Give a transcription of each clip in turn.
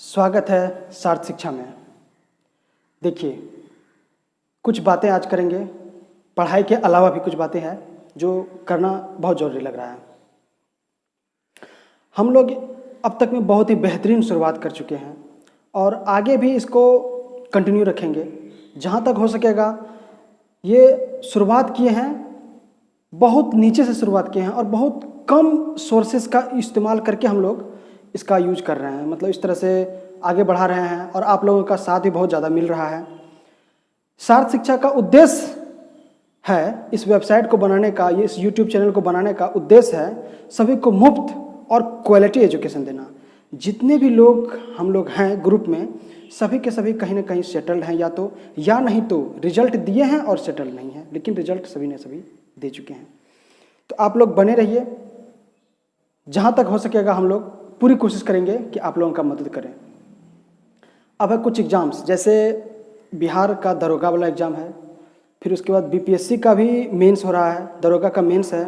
स्वागत है सार्थ शिक्षा में। देखिए, कुछ बातें आज करेंगे, पढ़ाई के अलावा भी कुछ बातें हैं जो करना बहुत ज़रूरी लग रहा है। हम लोग अब तक में बहुत ही बेहतरीन शुरुआत कर चुके हैं और आगे भी इसको कंटिन्यू रखेंगे। जहाँ तक हो सकेगा ये शुरुआत किए हैं, बहुत नीचे से शुरुआत किए हैं और बहुत कम सोर्सेस का इस्तेमाल करके हम लोग इसका यूज कर रहे हैं। मतलब इस तरह से आगे बढ़ा रहे हैं और आप लोगों का साथ भी बहुत ज़्यादा मिल रहा है। सार्थ शिक्षा का उद्देश्य है, इस वेबसाइट को बनाने का, ये इस यूट्यूब चैनल को बनाने का उद्देश्य है सभी को मुफ्त और क्वालिटी एजुकेशन देना। जितने भी लोग हम लोग हैं ग्रुप में, सभी के सभी कहीं ना कहीं सेटल्ड हैं, या नहीं तो रिजल्ट दिए हैं और सेटल्ड नहीं हैं, लेकिन रिजल्ट सभी ने सभी दे चुके हैं। तो आप लोग बने रहिए, जहाँ तक हो सकेगा हम लोग पूरी कोशिश करेंगे कि आप लोगों का मदद करें। अब है कुछ एग्ज़ाम्स, जैसे बिहार का दरोगा वाला एग्ज़ाम है, फिर उसके बाद बीपीएससी का भी मेंस हो रहा है, दरोगा का मेंस है,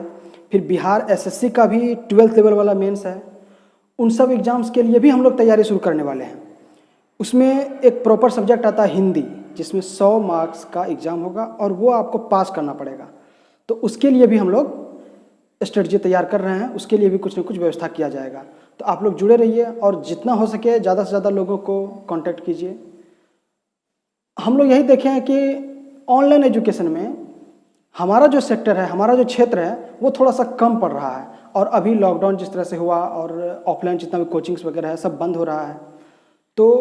फिर बिहार एसएससी का भी 12th लेवल वाला मेंस है। उन सब एग्ज़ाम्स के लिए भी हम लोग तैयारी शुरू करने वाले हैं। उसमें एक प्रॉपर सब्जेक्ट आता है हिंदी, जिसमें 100 मार्क्स का एग्ज़ाम होगा और वो आपको पास करना पड़ेगा। तो उसके लिए भी हम लोग स्ट्रेटजी तैयार कर रहे हैं, उसके लिए भी कुछ न कुछ व्यवस्था किया जाएगा। तो आप लोग जुड़े रहिए और जितना हो सके ज़्यादा से ज़्यादा लोगों को कांटेक्ट कीजिए। हम लोग यही देखे हैं कि ऑनलाइन एजुकेशन में हमारा जो सेक्टर है, हमारा जो क्षेत्र है, वो थोड़ा सा कम पड़ रहा है। और अभी लॉकडाउन जिस तरह से हुआ और ऑफलाइन जितना भी कोचिंग्स वगैरह है सब बंद हो रहा है, तो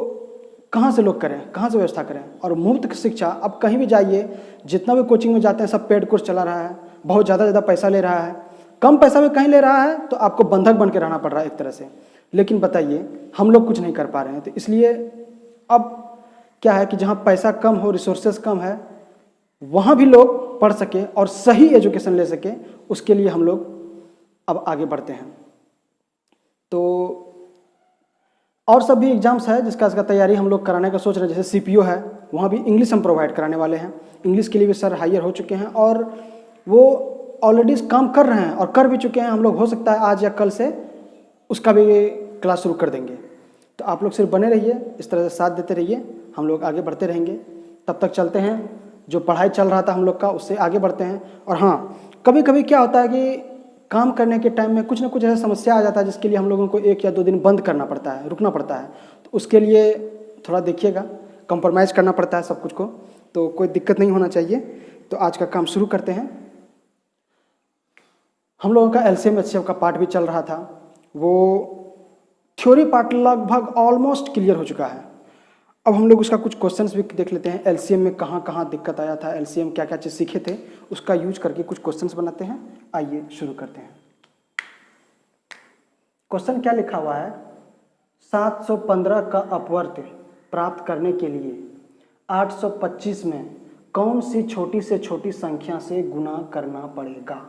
कहाँ से लोग करें, कहाँ से व्यवस्था करें। और मुफ्त शिक्षा, अब कहीं भी जाइए, जितना भी कोचिंग में जाते हैं सब पेड कोर्स चला रहा है, बहुत ज़्यादा पैसा ले रहा है। कम पैसा में कहीं ले रहा है तो आपको बंधक बन के रहना पड़ रहा है एक तरह से। लेकिन बताइए, हम लोग कुछ नहीं कर पा रहे हैं। तो इसलिए अब क्या है कि जहाँ पैसा कम हो, रिसोर्सेज कम है, वहाँ भी लोग पढ़ सके और सही एजुकेशन ले सके, उसके लिए हम लोग अब आगे बढ़ते हैं। तो और सब भी एग्जाम्स है जिसका तैयारी हम लोग कराने का सोच रहे हैं। जैसे सीपीओ है, वहाँ भी इंग्लिश हम प्रोवाइड कराने वाले हैं। इंग्लिश के लिए भी सर हायर हो चुके हैं और वो ऑलरेडी काम कर रहे हैं और कर भी चुके हैं। हम लोग हो सकता है आज या कल से उसका भी क्लास शुरू कर देंगे। तो आप लोग सिर्फ बने रहिए, इस तरह से साथ देते रहिए, हम लोग आगे बढ़ते रहेंगे। तब तक चलते हैं, जो पढ़ाई चल रहा था हम लोग का उससे आगे बढ़ते हैं। और हाँ, कभी कभी क्या होता है कि काम करने के टाइम में कुछ ना कुछ ऐसा समस्या आ जाता है जिसके लिए हम लोगों को 1 या 2 दिन बंद करना पड़ता है, रुकना पड़ता है। तो उसके लिए थोड़ा देखिएगा, कंप्रोमाइज़ करना पड़ता है सब कुछ को, तो कोई दिक्कत नहीं होना चाहिए। तो आज का काम शुरू करते हैं। हम लोगों का एलसीएम एचसीएफ का पार्ट भी चल रहा था, वो थ्योरी पार्ट लगभग ऑलमोस्ट क्लियर हो चुका है। अब हम लोग उसका कुछ क्वेश्चंस भी देख लेते हैं। एलसीएम में कहाँ कहाँ दिक्कत आया था, एलसीएम क्या क्या चीज़ सीखे थे, उसका यूज करके कुछ क्वेश्चंस बनाते हैं। आइए शुरू करते हैं। क्वेश्चन क्या लिखा हुआ है, 715 का अपवर्त प्राप्त करने के लिए 825 में कौन सी छोटी से छोटी संख्या से गुणा करना पड़ेगा।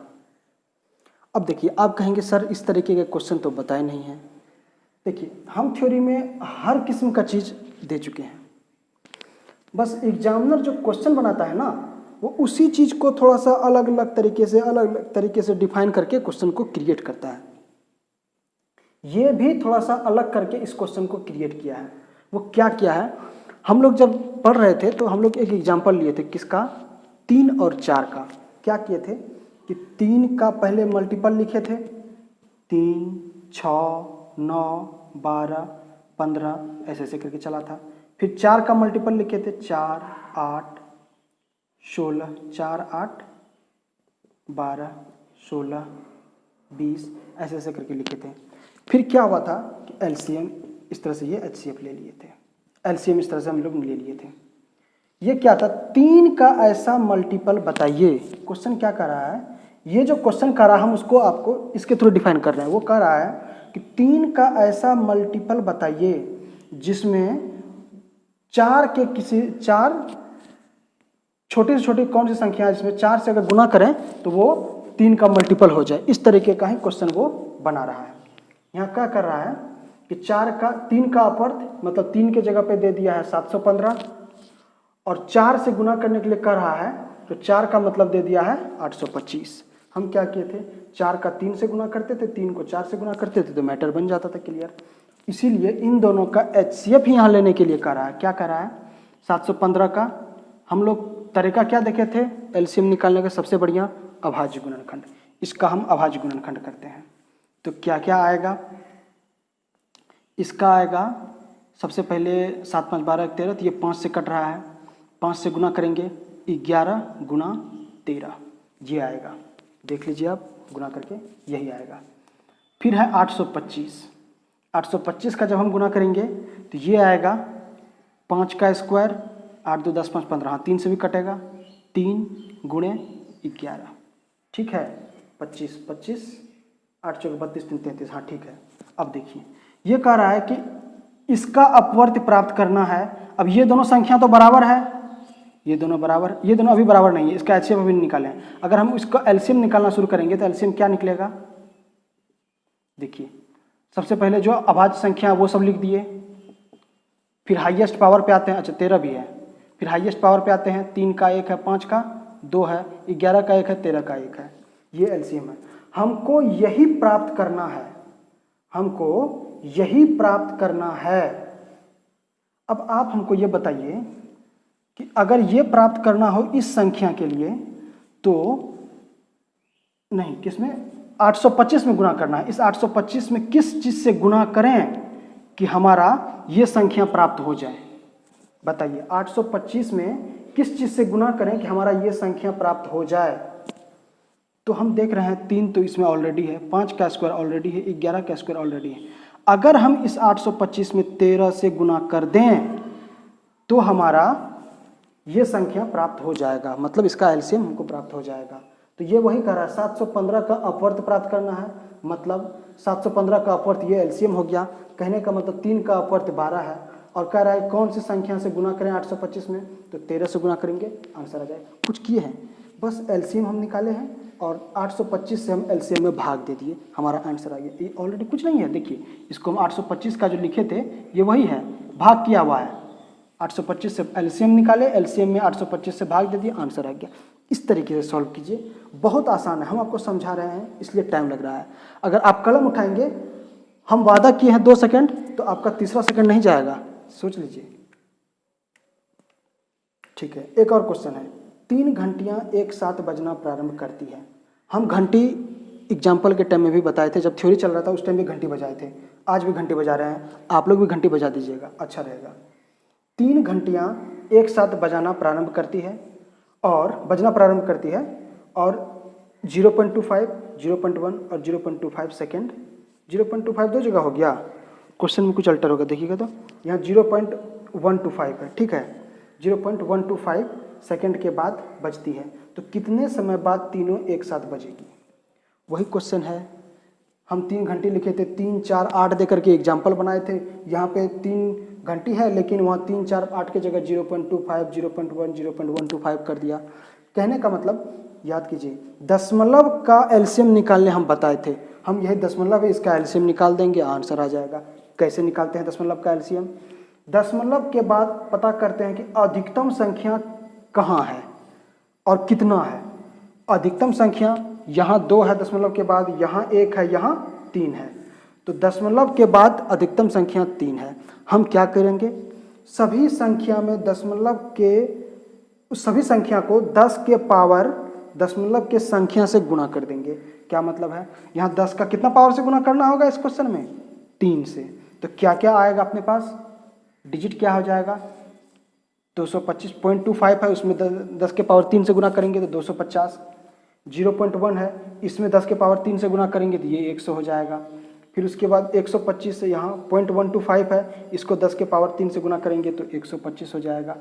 अब देखिए, आप कहेंगे सर इस तरीके के क्वेश्चन तो बताए नहीं हैं। देखिए, हम थ्योरी में हर किस्म का चीज़ दे चुके हैं, बस एग्जामिनर जो क्वेश्चन बनाता है ना, वो उसी चीज़ को थोड़ा सा अलग अलग तरीके से डिफाइन करके क्वेश्चन को क्रिएट करता है। ये भी थोड़ा सा अलग करके इस क्वेश्चन को क्रिएट किया है। वो क्या किया है, हम लोग जब पढ़ रहे थे तो हम लोग एक एग्जाम्पल लिए थे, किसका, 3 और 4 का। क्या किए थे कि 3 का पहले मल्टीपल लिखे थे, 3, 6, 9, 12, 15 ऐसे ऐसे करके चला था। फिर 4 का मल्टीपल लिखे थे, 4, 8, 16, 4, 8, 12, 16, 20 ऐसे ऐसे करके लिखे थे। फिर क्या हुआ था कि एलसीएम इस तरह से, ये एचसीएफ ले लिए थे, एलसीएम इस तरह से हम लोग ले लिए थे। ये क्या था, 3 का ऐसा मल्टीपल बताइए। क्वेश्चन क्या कर रहा है, ये जो क्वेश्चन कर रहा है हम उसको आपको इसके थ्रू डिफाइन कर रहे हैं। वो कह रहा है कि 3 का ऐसा मल्टीपल बताइए जिसमें 4 छोटी से छोटी कौन सी संख्या है जिसमें 4 से अगर गुना करें तो वो 3 का मल्टीपल हो जाए। इस तरीके का ही क्वेश्चन वो बना रहा है। यहाँ क्या कर रहा है कि 3 का अपवर्त, मतलब 3 के जगह पे दे दिया है 715 और 4 से गुना करने के लिए कर रहा है, तो 4 का मतलब दे दिया है 825। हम क्या किए थे, 4 का 3 से गुना करते थे, 3 को 4 से गुना करते थे, तो मैटर बन जाता था क्लियर। इसीलिए इन दोनों का HCF ही यहाँ लेने के लिए कह रहा है। क्या कह रहा है? 715 का हम लोग तरीका क्या देखे थे एलसीएम निकालने का? सबसे बढ़िया अभाज्य गुणनखंड। इसका हम अभाज्य गुणनखंड करते हैं तो क्या क्या आएगा? इसका आएगा सबसे पहले 7 5 12 13, तो ये 5 से कट रहा है, 5 से गुना करेंगे 11 गुना 13, ये आएगा। देख लीजिए आप गुना करके यही आएगा। फिर है 825, 825 का जब हम गुना करेंगे तो ये आएगा 5 का स्क्वायर, 8 2 10 5 15, हाँ 3 से भी कटेगा, 3 गुणे 11, ठीक है, 25 25, 8 चौके 32 3 33, हाँ ठीक है। अब देखिए ये कह रहा है कि इसका अपवर्त्य प्राप्त करना है। अब ये दोनों संख्या तो बराबर है, ये दोनों बराबर, ये दोनों अभी बराबर नहीं है, इसका एलसीएम अभी नहीं निकाले हैं। अगर हम इसका एलसीएम निकालना शुरू करेंगे तो एलसीएम क्या निकलेगा? देखिए सबसे पहले जो अभाज्य संख्या है वो सब लिख दिए, फिर हाईएस्ट पावर पे आते हैं, अच्छा 13 भी है, फिर हाईएस्ट पावर पे आते हैं, 3 का 1 है, 5 का 2 है, 11 का 1 है, 13 का 1 है, ये एलसीएम है। हमको यही प्राप्त करना है, हमको यही प्राप्त करना है। अब आप हमको ये बताइए कि अगर ये प्राप्त करना हो इस संख्या के लिए तो नहीं, किसमें? 825 में गुणा करना है। इस 825 में किस चीज से गुणा करें कि हमारा ये संख्या प्राप्त हो जाए? बताइए 825 में किस चीज से गुणा करें कि हमारा ये संख्या प्राप्त हो जाए? तो हम देख रहे हैं 3 तो इसमें ऑलरेडी है, 5 का स्क्वायर ऑलरेडी है, 11 का स्क्वायर ऑलरेडी है। अगर हम इस 825 में 13 से गुणा कर दें तो हमारा ये संख्या प्राप्त हो जाएगा, मतलब इसका एलसीएम हमको प्राप्त हो जाएगा। तो ये वही कह रहा है 715 का अपवर्त्य प्राप्त करना है, मतलब 715 का अपवर्त्य ये एलसीएम हो गया। कहने का मतलब 3 का अपवर्त्य 12 है, और कह रहा है कौन सी संख्या से गुना करें 825 में? तो 13 से गुना करेंगे, आंसर आ जाएगा। कुछ किए हैं, बस एलसीएम हम निकाले हैं और 825 से हम एलसीएम में भाग दे दिए, हमारा आंसर आ गया। ये ऑलरेडी कुछ नहीं है, देखिए इसको हम 825 का जो लिखे थे ये वही है, भाग किया हुआ है। 825 से एलसीएम निकाले, एलसीएम में 825 से भाग दे दिए, आंसर आ गया। इस तरीके से सॉल्व कीजिए, बहुत आसान है। हम आपको समझा रहे हैं इसलिए टाइम लग रहा है। अगर आप कलम उठाएंगे, हम वादा किए हैं 2 सेकंड, तो आपका तीसरा सेकंड नहीं जाएगा, सोच लीजिए, ठीक है। एक और क्वेश्चन है, 3 घंटियां एक साथ बजना प्रारंभ करती है। हम घंटी एग्जाम्पल के टाइम में भी बताए थे, जब थ्योरी चल रहा था उस टाइम भी घंटी बजाए थे, आज भी घंटी बजा रहे हैं, आप लोग भी घंटी बजा दीजिएगा, अच्छा रहेगा। 3 घंटियां एक साथ बजाना प्रारंभ करती है और बजना प्रारंभ करती है, और 0.25, 0.1 और 0.25 सेकेंड, 0.25 दो जगह हो गया, क्वेश्चन में कुछ अल्टर होगा, देखिएगा तो यहाँ 0.125 है, ठीक है। 0.125 सेकेंड के बाद बजती है, तो कितने समय बाद तीनों एक साथ बजेगी? वही क्वेश्चन है। हम 3 घंटी लिखे थे, 3 4 8 दे करके एग्जाम्पल बनाए थे। यहाँ पे 3 घंटी है लेकिन वहाँ 3 4 8 के जगह 0.25, 0.1, 0.125 कर दिया। कहने का मतलब याद कीजिए, दशमलव का एलसीएम निकालने हम बताए थे, हम यही दशमलव है इसका एलसीएम निकाल देंगे, आंसर आ जाएगा। कैसे निकालते हैं दशमलव का एलसीएम? दशमलव के बाद पता करते हैं कि अधिकतम संख्या कहाँ है और कितना है। अधिकतम संख्या यहाँ 2 है दशमलव के बाद, यहाँ 1 है, यहाँ 3 है, तो दशमलव के बाद अधिकतम संख्या 3 है। हम क्या करेंगे, सभी संख्या में दशमलव के, सभी संख्या को 10 के पावर दशमलव के संख्या से गुणा कर देंगे। क्या मतलब है, यहाँ 10 का कितना पावर से गुणा करना होगा इस क्वेश्चन में? 3 से। तो क्या क्या आएगा अपने पास, डिजिट क्या हो जाएगा? 225.25 है, उसमें 10 के पावर 3 से गुना करेंगे तो 250। 0.1 है, इसमें 10 के पावर 3 से गुना करेंगे तो ये 100 हो जाएगा। फिर उसके बाद 125 से यहाँ 0.125 है, इसको 10 के पावर 3 से गुना करेंगे तो 125 हो जाएगा।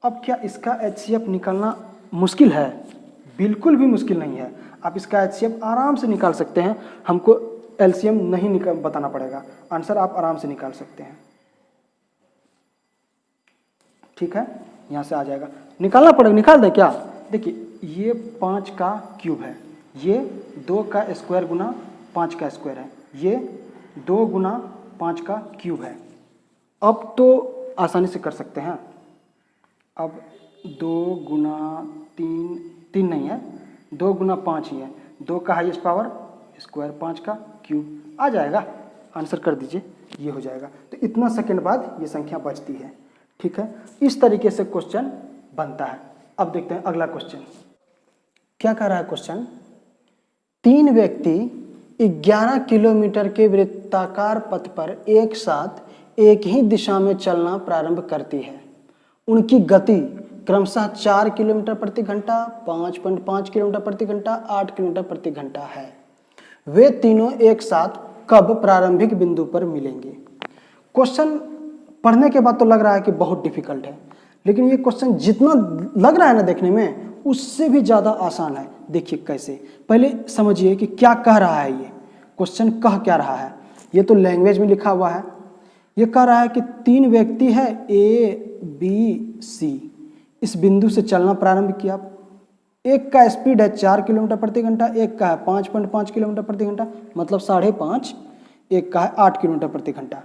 अब क्या इसका एचसीएफ निकालना मुश्किल है? बिल्कुल भी मुश्किल नहीं है, आप इसका एचसीएफ आराम से निकाल सकते हैं, हमको एलसीएम नहीं बताना पड़ेगा, आंसर आप आराम से निकाल सकते हैं, ठीक है। यहाँ से आ जाएगा, निकालना पड़ेगा, निकाल दे क्या? देखिए ये 5 का क्यूब है, ये 2 का स्क्वायर गुना 5 का स्क्वायर है, ये 2 गुना 5 का क्यूब है। अब तो आसानी से कर सकते हैं, अब 2 गुना 3 नहीं है, 2 गुना 5 ही है, 2 का हाईएस्ट पावर स्क्वायर 5 का क्यूब आ जाएगा, आंसर कर दीजिए। ये हो जाएगा। तो इतना सेकंड बाद ये संख्या बचती है। ठीक है, इस तरीके से क्वेश्चन बनता है। अब देखते हैं अगला क्वेश्चन क्या कह रहा है। क्वेश्चन, 3 व्यक्ति 11 किलोमीटर के वृत्ताकार पथ पर एक साथ एक ही दिशा में चलना प्रारंभ करती है। उनकी गति क्रमशः 4 किलोमीटर प्रति घंटा, 5.5 किलोमीटर प्रति घंटा, 8 किलोमीटर प्रति घंटा है। वे तीनों एक साथ कब प्रारंभिक बिंदु पर मिलेंगे। क्वेश्चन पढ़ने के बाद तो लग रहा है कि बहुत डिफिकल्ट है, लेकिन ये क्वेश्चन जितना लग रहा है ना देखने में, उससे भी ज़्यादा आसान है। देखिए कैसे, पहले समझिए कि क्या कह रहा है ये क्वेश्चन, कह क्या रहा है। ये तो लैंग्वेज में लिखा हुआ है। ये कह रहा है कि 3 व्यक्ति है ए बी सी, इस बिंदु से चलना प्रारंभ किया। एक का स्पीड है 4 किलोमीटर प्रति घंटा, एक का है 5.5 किलोमीटर प्रति घंटा, मतलब 5.5, एक का है 8 किलोमीटर प्रति घंटा।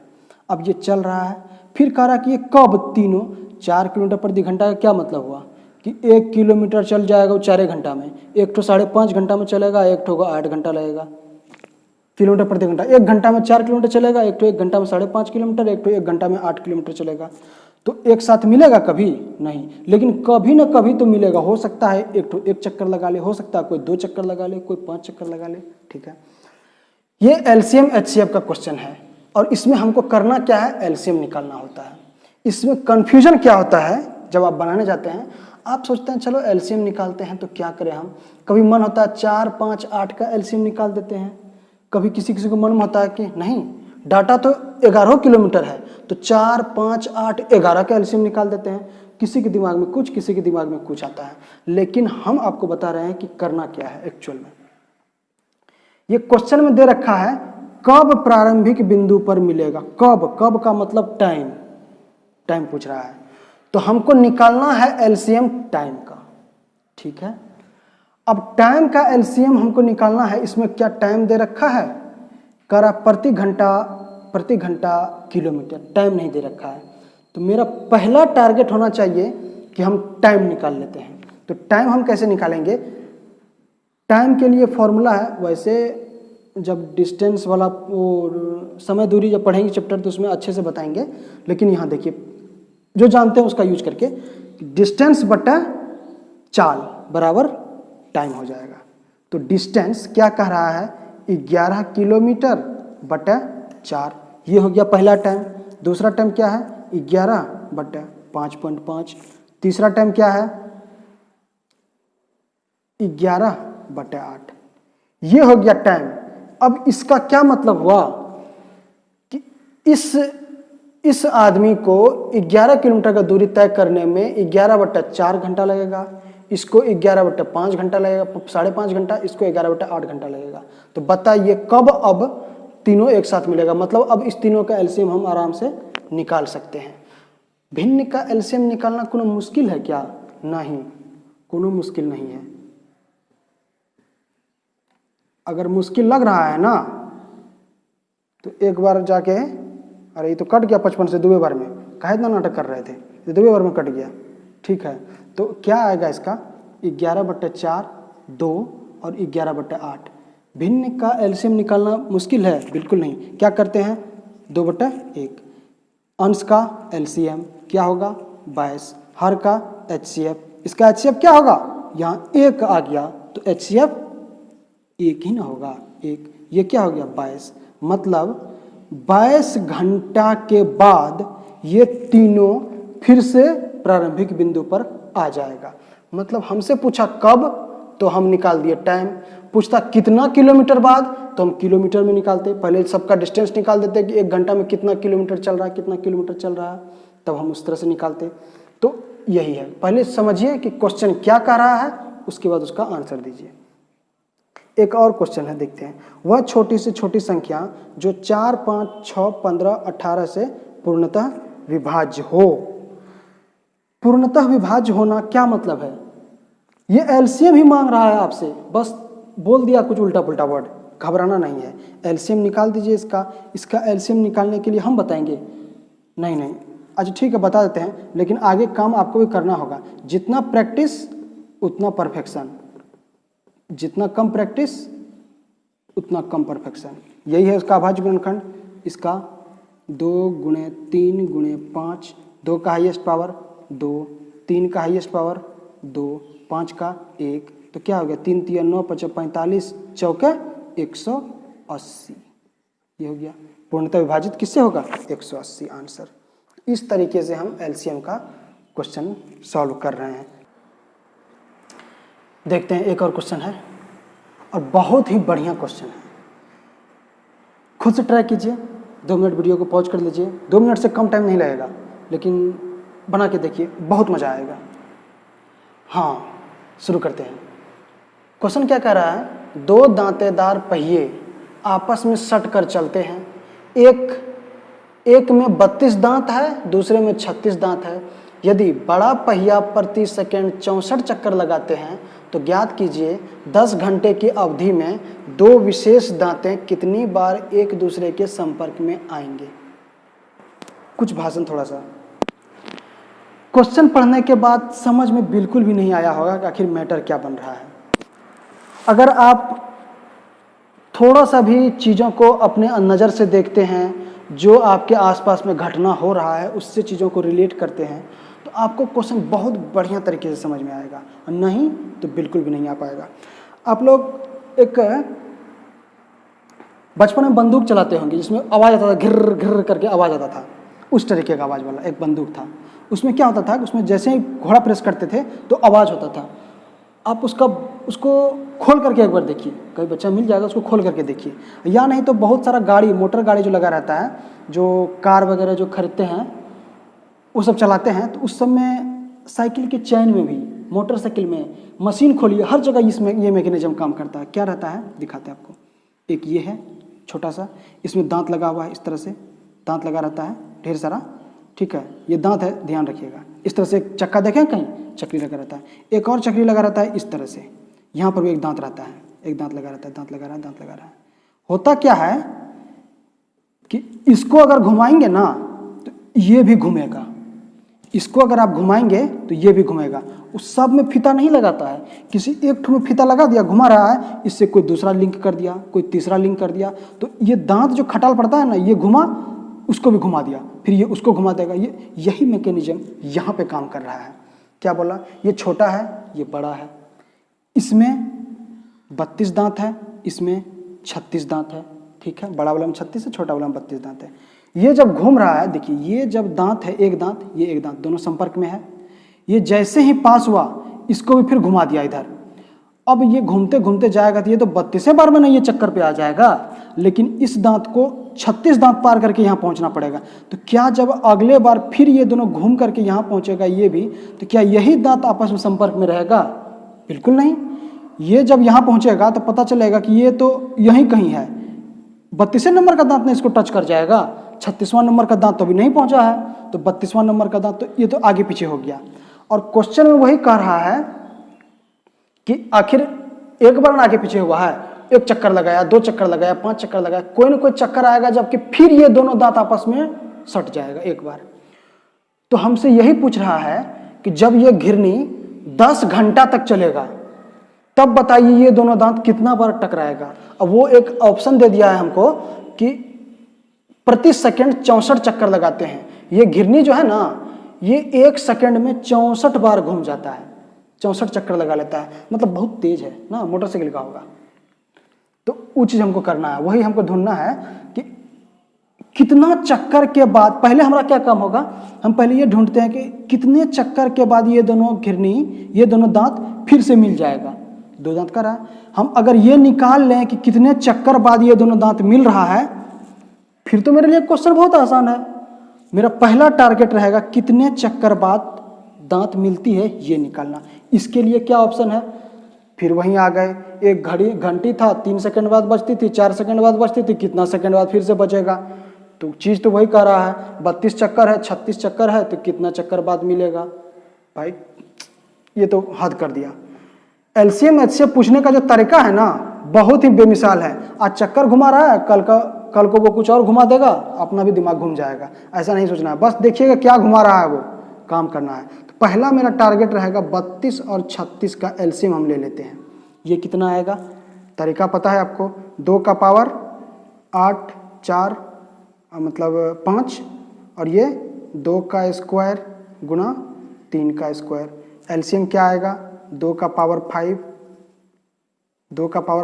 अब ये चल रहा है, फिर कह रहा है कि ये कब तीनों 4 किलोमीटर प्रति घंटा का क्या मतलब हुआ कि 1 किलोमीटर चल जाएगा वो 4 घंटा में, एक तो 5.5 घंटा में चलेगा, एक तो 8 घंटा लगेगा किलोमीटर प्रति घंटा। 1 घंटा में 4 किलोमीटर चलेगा, एक तो 1 घंटा में 5.5 किलोमीटर, एक तो 1 घंटा में 8 किलोमीटर चलेगा। तो एक साथ मिलेगा कभी नहीं, लेकिन कभी ना कभी तो मिलेगा। हो सकता है एक तो 1 चक्कर लगा ले, हो सकता है कोई 2 चक्कर लगा ले, कोई 5 चक्कर लगा ले। ठीक है, ये एलसीएम एचसीएफ का क्वेश्चन है और इसमें हमको करना क्या है, एलसीएम निकालना होता है। इसमें कंफ्यूजन क्या होता है, जब आप बनाने जाते हैं आप सोचते हैं चलो एलसीएम निकालते हैं तो क्या करें हम। कभी मन होता है 4, 5, 8 का एलसीएम निकाल देते हैं, कभी किसी किसी को मन में होता है कि नहीं डाटा तो 11 किलोमीटर है तो 4, 5, 8, 11 का एलसीएम निकाल देते हैं। किसी के दिमाग में कुछ, किसी के दिमाग में कुछ आता है, लेकिन हम आपको बता रहे हैं कि करना क्या है एक्चुअल में। ये क्वेश्चन में दे रखा है कब प्रारंभिक बिंदु पर मिलेगा। कब, कब का मतलब टाइम, टाइम पूछ रहा है, तो हमको निकालना है एलसीएम टाइम का। ठीक है, अब टाइम का एलसीएम हमको निकालना है। इसमें क्या टाइम दे रखा है, कह रहा प्रति घंटा किलोमीटर, टाइम नहीं दे रखा है। तो मेरा पहला टारगेट होना चाहिए कि हम टाइम निकाल लेते हैं। तो टाइम हम कैसे निकालेंगे, टाइम के लिए फॉर्मूला है, वैसे जब डिस्टेंस वाला वो समय दूरी जब पढ़ेंगे चैप्टर तो उसमें अच्छे से बताएंगे, लेकिन यहाँ देखिए जो जानते हैं उसका यूज करके डिस्टेंस बटा चाल बराबर टाइम हो जाएगा। तो डिस्टेंस क्या कह रहा है, 11 किलोमीटर बटा 4, ये हो गया पहला टाइम। दूसरा टाइम क्या है, 11 बटा 5.5। तीसरा टाइम क्या है, 11 बटा 8, ये हो गया टाइम। अब इसका क्या मतलब हुआ कि इस आदमी को 11 किलोमीटर का दूरी तय करने में 11 बटा 4 घंटा लगेगा, इसको 11 बटा 5 घंटा लगेगा, 5.5 घंटा, इसको 11 बटा 8 घंटा लगेगा। तो बताइए कब अब तीनों एक साथ मिलेगा, मतलब अब इस तीनों का एलसीएम हम आराम से निकाल सकते हैं। भिन्न का एलसीएम निकालना कोनो मुश्किल है क्या, नहीं, कोनो मुश्किल नहीं है। अगर मुश्किल लग रहा है ना तो एक बार जाके, अरे ये तो कट गया 55 से 2 बार में, काहे इतना नाटक कर रहे थे, ये 2 बार में कट गया। ठीक है, तो क्या आएगा इसका, 11 बटा 4, 2 और 11 बटा 8। भिन्न का एलसीएम निकालना मुश्किल है, बिल्कुल नहीं। क्या करते हैं, 2 बटा 1। अंश का एलसीएम क्या होगा, 22। हर का एचसीएफ, इसका एचसीएफ क्या होगा, यहाँ 1 आ गया तो एचसीएफ 1 ही ना होगा, 1। ये क्या हो गया, 22। मतलब 22 घंटा के बाद ये तीनों फिर से प्रारंभिक बिंदु पर आ जाएगा। मतलब हमसे पूछा कब, तो हम निकाल दिए टाइम। पूछता कितना किलोमीटर बाद, तो हम किलोमीटर में निकालते। पहले सबका डिस्टेंस निकाल देते कि 1 घंटा में कितना किलोमीटर चल रहा है, कितना किलोमीटर चल रहा है, तब हम उस तरह से निकालते। तो यही है, पहले समझिए कि क्वेश्चन क्या कह रहा है, उसके बाद उसका आंसर दीजिए। एक और क्वेश्चन है, देखते हैं। वह छोटी से छोटी संख्या जो 4, 5, 6, 15, 18 से पूर्णतः विभाज्य हो। पूर्णतः विभाज्य होना क्या मतलब है, ये एलसीएम ही मांग रहा है आपसे, बस बोल दिया कुछ उल्टा पुल्टा वर्ड, घबराना नहीं है। एलसीएम निकाल दीजिए इसका एलसीएम निकालने के लिए हम बताएंगे, नहीं, अच्छा ठीक है बता देते हैं, लेकिन आगे काम आपको भी करना होगा। जितना प्रैक्टिस उतना परफेक्शन, जितना कम प्रैक्टिस उतना कम परफेक्शन, यही है उसका अभाज्य गुणनखंड। इसका 2 गुणे 3 गुणे 5, 2 का हाईएस्ट पावर 2, 3 का हाईएस्ट पावर 2, 5 का 1, तो क्या हो गया 3 3 9 5 45 चौके 180। ये हो गया। पूर्णतः विभाजित किससे होगा 180 आंसर। इस तरीके से हम एलसीएम का क्वेश्चन सॉल्व कर रहे हैं। देखते हैं एक और क्वेश्चन है और बहुत ही बढ़िया क्वेश्चन है। खुद से ट्राई कीजिए, 2 मिनट वीडियो को पॉज कर लीजिए, 2 मिनट से कम टाइम नहीं लगेगा, लेकिन बना के देखिए, बहुत मज़ा आएगा। हाँ, शुरू करते हैं। क्वेश्चन क्या कह रहा है, 2 दांतेदार पहिए आपस में सट कर चलते हैं। एक में 32 दांत है, दूसरे में 36 दांत है। यदि बड़ा पहिया प्रति सेकंड 64 चक्कर लगाते हैं तो ज्ञात कीजिए 10 घंटे की अवधि में 2 विशेष दांतें कितनी बार एक दूसरे के संपर्क में आएंगे। कुछ भाषण थोड़ा सा। क्वेश्चन पढ़ने के बाद समझ में बिल्कुल भी नहीं आया होगा कि आखिर मैटर क्या बन रहा है। अगर आप थोड़ा सा भी चीज़ों को अपने नज़र से देखते हैं, जो आपके आसपास में घटना हो रहा है उससे चीज़ों को रिलेट करते हैं, तो आपको क्वेश्चन बहुत बढ़िया तरीके से समझ में आएगा, और नहीं तो बिल्कुल भी नहीं आ पाएगा। आप लोग एक बचपन में बंदूक चलाते होंगे जिसमें आवाज़ आता था, घिर घिर करके आवाज़ आता था, उस तरीके का आवाज़ वाला एक बंदूक था। उसमें क्या होता था कि उसमें जैसे ही घोड़ा प्रेस करते थे तो आवाज़ होता था। आप उसको खोल करके एक बार देखिए, कहीं बच्चा मिल जाएगा उसको खोल करके देखिए, या नहीं तो बहुत सारा गाड़ी, मोटर गाड़ी जो लगा रहता है, जो कार वगैरह जो खरीदते हैं वो सब चलाते हैं, तो उस सब में साइकिल के चैन में भी, मोटरसाइकिल में, मशीन खोलिए, हर जगह इसमें ये मैकेनिज्म काम करता है। क्या रहता है दिखाते हैं आपको। एक ये है छोटा सा, इसमें दांत लगा हुआ है, इस तरह से दांत लगा रहता है ढेर सारा, ठीक है, ये दांत है, ध्यान रखिएगा। इस तरह से एक चक्का देखें कहीं, चक्री लगा रहता है, एक और चक्री लगा रहता है इस तरह से, यहाँ पर भी एक दांत रहता है, एक दांत लगा रहता है, दांत लगा रहा है, दांत लगा रहा है। होता क्या है कि इसको अगर घुमाएंगे ना तो ये भी घूमेगा, इसको अगर आप घुमाएंगे तो ये भी घूमेगा। उस सब में फीता नहीं लगाता है, किसी एक ठो में फीता लगा दिया, घुमा रहा है, इससे कोई दूसरा लिंक कर दिया, कोई तीसरा लिंक कर दिया, तो ये दांत जो खटाल पड़ता है ना, ये घुमा, उसको भी घुमा दिया, फिर ये उसको घुमा देगा। यही मैकेनिज्म यहाँ पे काम कर रहा है। क्या बोला, ये छोटा है, ये बड़ा है, इसमें 32 दांत है, इसमें 36 दांत है, ठीक है, बड़ा वाला में 36 है, छोटा वाला में 32 दांत है। ये जब घूम रहा है, देखिए ये जब दांत है, एक दांत, ये एक दांत, दोनों संपर्क में है, ये जैसे ही पास हुआ इसको भी फिर घुमा दिया इधर। अब ये घूमते घूमते जाएगा तो ये तो 32वें बार में नहीं, ये चक्कर पे आ जाएगा, लेकिन इस दांत को 36 दांत पार करके यहाँ पहुँचना पड़ेगा। तो क्या जब अगले बार फिर ये दोनों घूम करके यहाँ पहुँचेगा ये भी, तो क्या यही दांत आपस में संपर्क में रहेगा? बिल्कुल नहीं। ये जब यहाँ पहुँचेगा तो पता चलेगा कि ये तो यहीं कहीं है, 32वें नंबर का दांत ने इसको टच कर जाएगा, 36वां नंबर का दांत तो अभी नहीं पहुँचा है, तो 32वां नंबर का दांत तो ये तो आगे पीछे हो गया। और क्वेश्चन में वही कह रहा है कि आखिर एक बार आगे पीछे हुआ है, एक चक्कर लगाया, 2 चक्कर लगाया, 5 चक्कर लगाया, कोई ना कोई चक्कर आएगा जबकि फिर ये दोनों दांत आपस में सट जाएगा एक बार। तो हमसे यही पूछ रहा है कि जब ये घिरनी 10 घंटा तक चलेगा तब बताइए ये दोनों दांत कितना बार टकराएगा। अब वो एक ऑप्शन दे दिया है हमको कि प्रति सेकंड 64 चक्कर लगाते हैं। ये घिरनी जो है ना, ये 1 सेकंड में 64 बार घूम जाता है, 64 चक्कर लगा लेता है, मतलब बहुत तेज है ना, मोटरसाइकिल का होगा। तो वो चीज़ हमको करना है, वही हमको ढूंढना है कि कितना चक्कर के बाद, पहले हमारा क्या काम होगा, हम पहले ये ढूंढते हैं कि कितने चक्कर के बाद ये दोनों घिरनी, ये दोनों दांत फिर से मिल जाएगा। 2 दांत का रहा, हम अगर ये निकाल लें कि कितने चक्कर बाद ये दोनों दांत मिल रहा है, फिर तो मेरे लिए क्वेश्चन बहुत आसान है। मेरा पहला टारगेट रहेगा कितने चक्कर बाद दांत मिलती है ये निकालना। इसके लिए क्या ऑप्शन है, फिर वहीं आ गए, एक घंटी था, 3 सेकंड बाद बजती थी, 4 सेकंड बाद बजती थी, कितना सेकंड बाद फिर से बजेगा। तो चीज़ तो वही कह रहा है, 32 चक्कर है, 36 चक्कर है, तो कितना चक्कर बाद मिलेगा। भाई ये तो हद कर दिया। एलसीएम एचसीएफ पूछने का जो तरीका है ना, बहुत ही बेमिसाल है। आज चक्कर घुमा रहा है, कल को वो कुछ और घुमा देगा, अपना भी दिमाग घूम जाएगा। ऐसा नहीं सोचना है, बस देखिएगा क्या घुमा रहा है, वो काम करना है। तो पहला मेरा टारगेट रहेगा 32 और 36 का एलसीएम हम ले लेते हैं। ये कितना आएगा, तरीका पता है आपको, 2 का पावर 8, 4, मतलब 5 और ये 2 का स्क्वायर गुना 3 का स्क्वायर। एलसीएम क्या आएगा 2 का पावर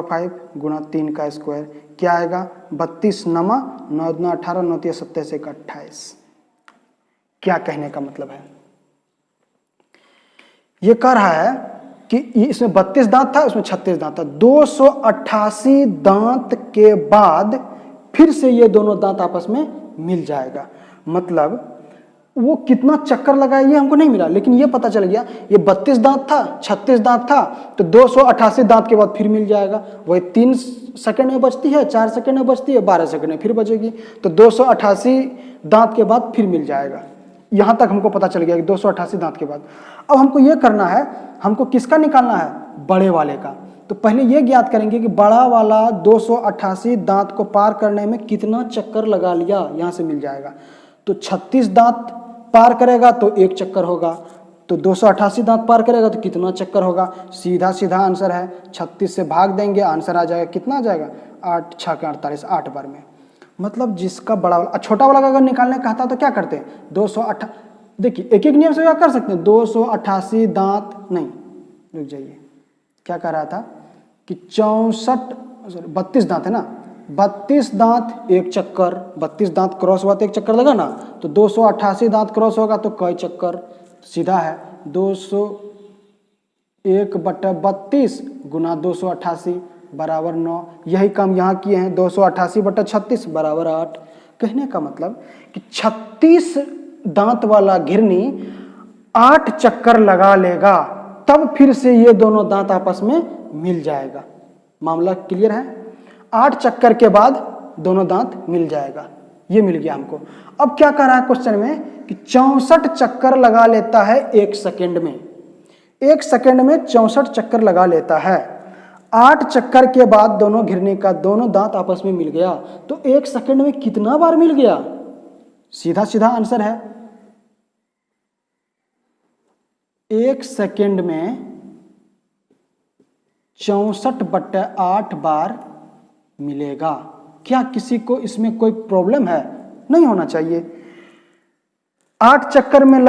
5 गुना 3 का स्क्वायर क्या आएगा 32 नमा 9 दूना 18 9 तिया 27 1 28। क्या कहने का मतलब है, ये कह रहा है कि इसमें 32 दांत था, इसमें 36 दांत था। 288 दांत के बाद फिर से ये दोनों दांत आपस में मिल जाएगा। मतलब वो कितना चक्कर लगाया ये हमको नहीं मिला, लेकिन ये पता चल गया ये 32 दांत था, 36 दांत था, तो 288 दांत के बाद फिर मिल जाएगा। वही 3 सेकंड में बचती है, 4 सेकंड में बचती है, 12 सेकंड में फिर बचेगी, तो 288 दांत के बाद फिर मिल जाएगा। यहाँ तक हमको पता चल गया कि 288 दांत के बाद। अब हमको ये करना है, हमको किसका निकालना है, बड़े वाले का। तो पहले ये ज्ञात करेंगे कि बड़ा वाला 288 दांत को पार करने में कितना चक्कर लगा लिया, यहाँ से मिल जाएगा। तो 36 दांत पार करेगा तो 1 चक्कर होगा, तो 288 दांत पार करेगा तो कितना चक्कर होगा। सीधा सीधा आंसर है, 36 से भाग देंगे आंसर आ जाएगा, कितना आ जाएगा 8 6 के 48, 8 बार में। मतलब जिसका बड़ा वाला, छोटा वाला का अगर निकालने कहता तो क्या करते हैं 208, देखिए एक एक नियम से क्या कर सकते हैं 288 दांत नहीं, रुक जाइए, क्या कह रहा था कि 32 दांत है ना, 32 दांत 1 चक्कर, 32 दांत क्रॉस हुआ तो 1 चक्कर लगा ना, तो 288 दांत क्रॉस होगा तो कई चक्कर, सीधा है 201/32 गुना 288 बराबर 9। यही काम यहाँ किए हैं, 288/36 बराबर 8। कहने का मतलब कि 36 दांत वाला घिरनी 8 चक्कर लगा लेगा, तब फिर से ये दोनों दांत आपस में मिल जाएगा। मामला क्लियर है, 8 चक्कर के बाद दोनों दांत मिल जाएगा, ये मिल गया हमको। अब क्या कह रहा है क्वेश्चन में कि 64 चक्कर लगा लेता है 1 सेकेंड में, 1 सेकेंड में 64 चक्कर लगा लेता है। 8 चक्कर के बाद दोनों घिरनी का दोनों दांत आपस में मिल गया, तो 1 सेकेंड में कितना बार मिल गया, सीधा सीधा आंसर है 1 सेकेंड में 64/8 बार मिलेगा। क्या किसी को इसमें कोई प्रॉब्लम है, नहीं होना चाहिए। 8 चक्कर में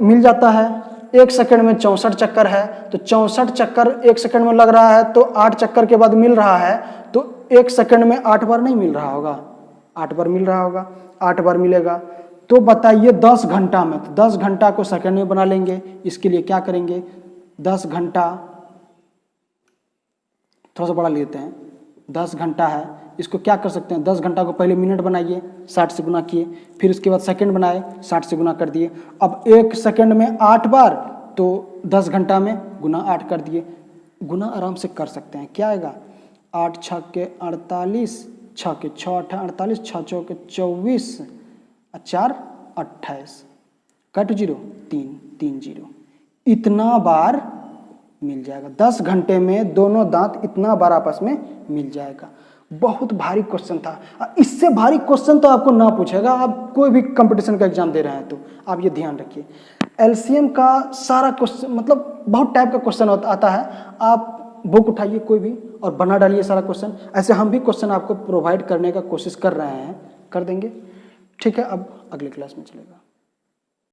मिल जाता है, 1 सेकंड में 64 चक्कर है, तो 64 चक्कर 1 सेकंड में लग रहा है, तो 8 चक्कर के बाद मिल रहा है, तो 1 सेकंड में 8 बार नहीं मिल रहा होगा, 8 बार मिल रहा होगा, 8 बार मिलेगा। तो बताइए 10 घंटा में, तो 10 घंटा को सेकंड में बना लेंगे। इसके लिए क्या करेंगे, 10 घंटा थोड़ा सा बड़ा लेते हैं, 10 घंटा है, इसको क्या कर सकते हैं 10 घंटा को पहले मिनट बनाइए, 60 से गुना किए, फिर उसके बाद सेकंड बनाए, 60 से गुना कर दिए। अब 1 सेकंड में 8 बार, तो 10 घंटा में गुना 8 कर दिए। गुना आराम से कर सकते हैं, क्या आएगा 8 6 के 48, 6 के 6 8 48, 6 4 के 24, 4 28, कट 0 3 3 0, इतना बार मिल जाएगा। 10 घंटे में दोनों दांत इतना बार आपस में मिल जाएगा। बहुत भारी क्वेश्चन था, इससे भारी क्वेश्चन तो आपको ना पूछेगा, आप कोई भी कंपटीशन का एग्जाम दे रहे हैं तो आप ये ध्यान रखिए। एलसीएम का सारा क्वेश्चन, मतलब बहुत टाइप का क्वेश्चन आता है, आप बुक उठाइए कोई भी और बना डालिए सारा क्वेश्चन। ऐसे हम भी क्वेश्चन आपको प्रोवाइड करने का कोशिश कर रहे हैं, कर देंगे, ठीक है। अब अगले क्लास में चलेगा।